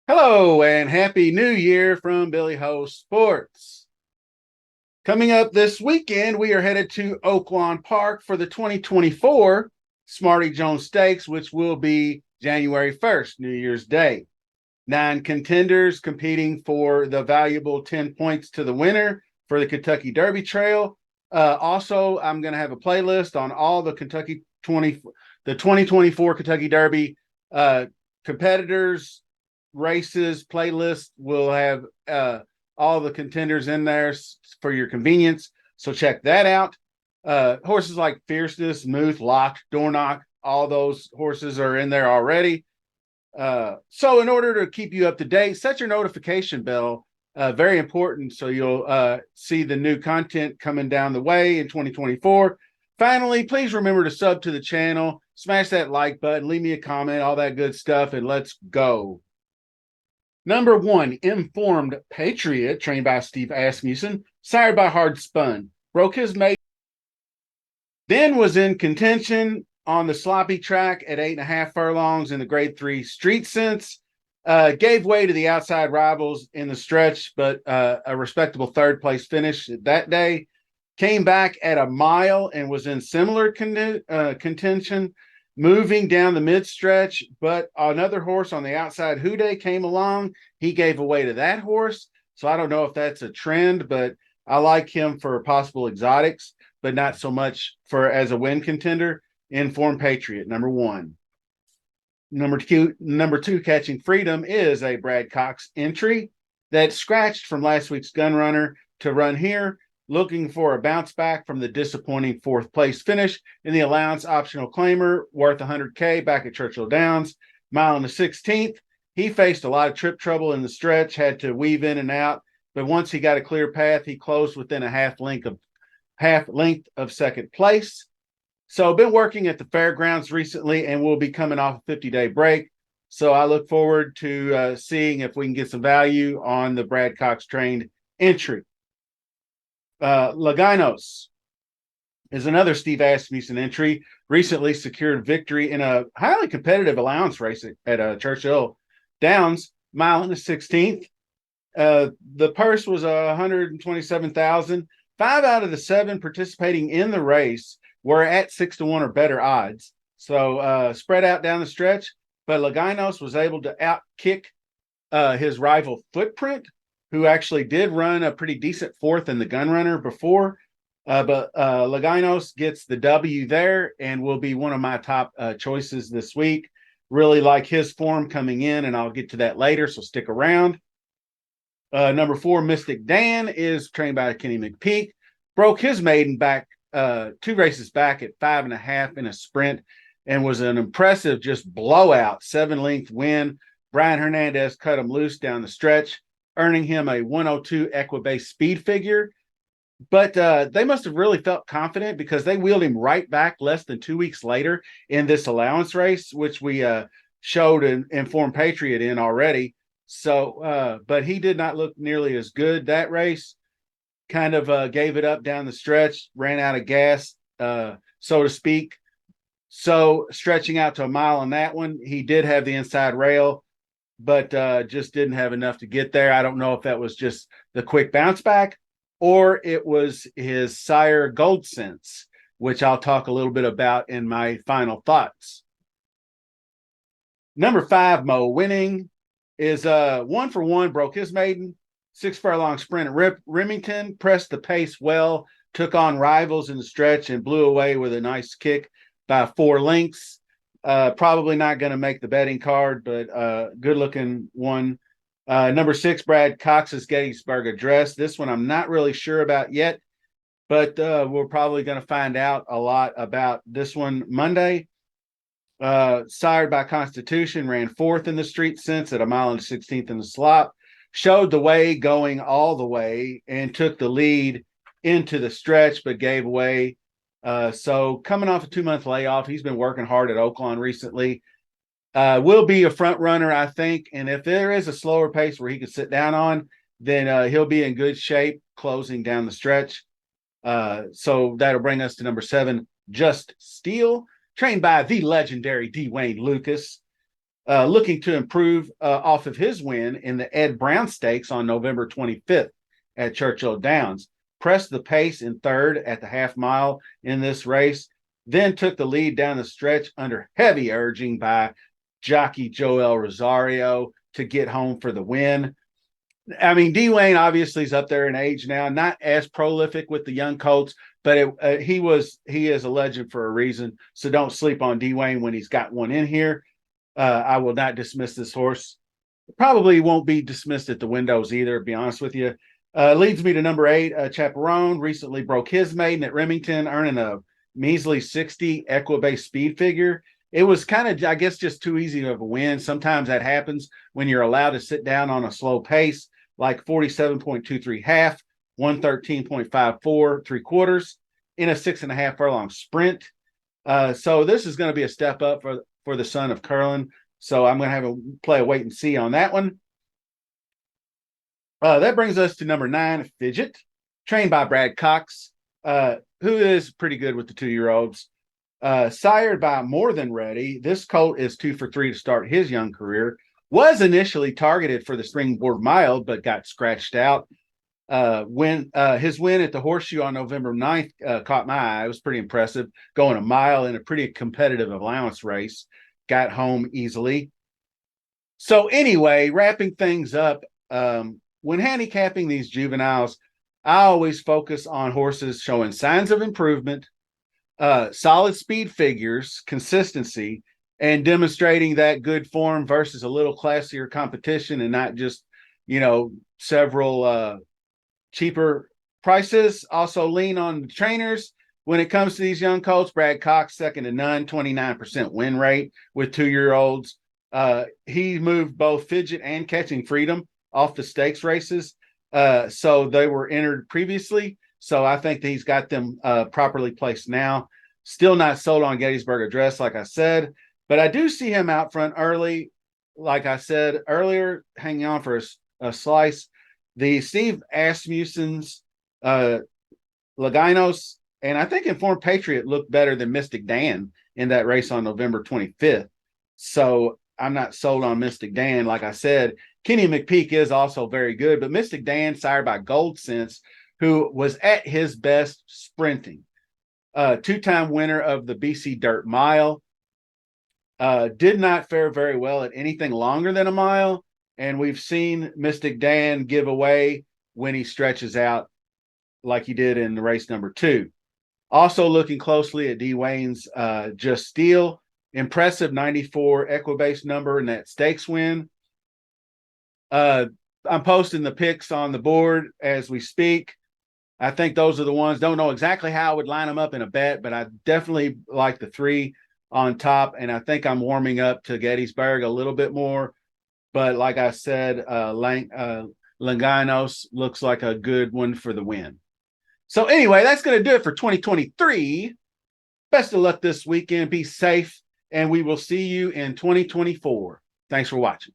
Hello and happy new year from Billy Ho Sports. Coming up this weekend, we are headed to Oaklawn Park for the 2024 Smarty Jones Stakes, which will be January 1st, New Year's Day. 9 contenders competing for the valuable 10 points to the winner for the Kentucky Derby Trail. Also, I'm going to have a playlist on all the 2024 Kentucky Derby competitors, races. Playlist will have all the contenders in there for your convenience, so check that out. Horses like Fierceness, Muth, Lock, Dornock, all those horses are in there already. So in order to keep you up to date, set your notification bell, very important, so you'll see the new content coming down the way in 2024. Finally, please remember to sub to the channel, smash that like button, leave me a comment, all that good stuff, and let's go. Number 1, Informed Patriot, trained by Steve Asmussen, sired by Hard Spun, broke his mate, then was in contention on the sloppy track at 8.5 furlongs in the Grade 3 Street Sense, gave way to the outside rivals in the stretch, but a respectable third place finish that day, came back at a mile and was in similar contention, moving down the mid-stretch, but another horse on the outside, Houday, came along. He gave away to that horse, so I don't know if that's a trend, but I like him for possible exotics, but not so much for as a win contender. Informed Patriot, number 1. Number two, Catching Freedom, is a Brad Cox entry that scratched from last week's Gun Runner to run here, looking for a bounce back from the disappointing 4th place finish in the allowance optional claimer worth $100K back at Churchill Downs, mile and the 16th. He faced a lot of trip trouble in the stretch, had to weave in and out, but once he got a clear path, he closed within a half length of second place. So been working at the fairgrounds recently and will be coming off a 50-day break. So I look forward to seeing if we can get some value on the Brad Cox trained entry. Lagynos is another Steve Asmussen entry, recently secured victory in a highly competitive allowance race at Churchill Downs, mile and the 16th. The purse was $127,000. 5 out of the 7 participating in the race were at 6-1 or better odds. So spread out down the stretch, but Lagynos was able to outkick his rival Footprint, who actually did run a pretty decent 4th in the Gun Runner before. But Lagynos gets the W there and will be one of my top choices this week. Really like his form coming in, and I'll get to that later, so stick around. Number 4, Mystik Dan, is trained by Kenny McPeak. Broke his maiden back 2 races back at 5.5 in a sprint, and was an impressive just blowout 7-length win. Brian Hernandez cut him loose down the stretch, earning him a 102 Equibase speed figure. But they must have really felt confident, because they wheeled him right back less than 2 weeks later in this allowance race, which we showed an Informed Patriot in already. So, but he did not look nearly as good that race. Kind of gave it up down the stretch, ran out of gas, so to speak. So stretching out to a mile on that one, he did have the inside rail, but just didn't have enough to get there. I don't know if that was just the quick bounce back, or it was his sire Gold Sense, which I'll talk a little bit about in my final thoughts. Number 5, Mo Winning, is 1 for 1, broke his maiden 6 furlong sprint at Remington, pressed the pace well, took on rivals in the stretch, and blew away with a nice kick by 4 lengths. Probably not going to make the betting card, but good looking one. Number 6, Brad Cox's Gettysburg Address. This one I'm not really sure about yet, but we're probably going to find out a lot about this one Monday. Sired by Constitution, ran 4th in the Street Sense at a mile and 16th in the slop. Showed the way going all the way and took the lead into the stretch, but gave away. So coming off a 2-month layoff, he's been working hard at Oaklawn recently. Will be a front runner, I think. And if there is a slower pace where he can sit down on, then he'll be in good shape closing down the stretch. So that'll bring us to number 7, Just Steel, trained by the legendary Dwayne Lucas, looking to improve off of his win in the Ed Brown Stakes on November 25th at Churchill Downs. Pressed the pace in third at the half mile in this race, then took the lead down the stretch under heavy urging by jockey Joel Rosario to get home for the win. I mean, Dwayne obviously is up there in age now, not as prolific with the young colts, but he is a legend for a reason. So don't sleep on Dwayne when he's got one in here. I will not dismiss this horse. Probably won't be dismissed at the windows either, to be honest with you. Leads me to number 8, Chaperone. Recently broke his maiden at Remington, earning a measly 60 Equibase speed figure. It was kind of, I guess, just too easy of a win. Sometimes that happens when you're allowed to sit down on a slow pace, like 47.23 half, 113.54 3/4 in a 6.5 furlong sprint. So this is going to be a step up for the son of Curlin. So I'm going to have a play a wait and see on that one. That brings us to number 9, Fidget, trained by Brad Cox, who is pretty good with the 2-year-olds. Sired by More Than Ready, this colt is 2 for 3 to start his young career. Was initially targeted for the Springboard Mile, but got scratched out. His win at the Horseshoe on November 9th caught my eye. It was pretty impressive, going a mile in a pretty competitive allowance race. Got home easily. So anyway, wrapping things up, when handicapping these juveniles, I always focus on horses showing signs of improvement, solid speed figures, consistency, and demonstrating that good form versus a little classier competition and not just, several cheaper prices. Also lean on the trainers. When it comes to these young colts, Brad Cox, second to none, 29% win rate with 2-year-olds. He moved both Fidget and Catching Freedom off the stakes races. So they were entered previously. So I think that he's got them properly placed now. Still not sold on Gettysburg Address, like I said, but I do see him out front early. Like I said earlier, hanging on for a slice. The Steve Asmussen's Lagynos, and I think Informed Patriot looked better than Mystik Dan in that race on November 25th. So I'm not sold on Mystik Dan. Like I said, Kenny McPeak is also very good, but Mystik Dan, sired by Gold Sense, who was at his best sprinting. 2-time winner of the BC Dirt Mile. Did not fare very well at anything longer than a mile. And we've seen Mystik Dan give away when he stretches out like he did in the race number 2. Also looking closely at Dwayne's Just Steel. Impressive 94 Equibase number in that stakes win. I'm posting the picks on the board as we speak. I think those are the ones. Don't know exactly how I would line them up in a bet, but I definitely like the 3 on top. And I think I'm warming up to Gettysburg a little bit more. But like I said, Lagynos looks like a good one for the win. So anyway, that's going to do it for 2023. Best of luck this weekend. Be safe, and we will see you in 2024. Thanks for watching.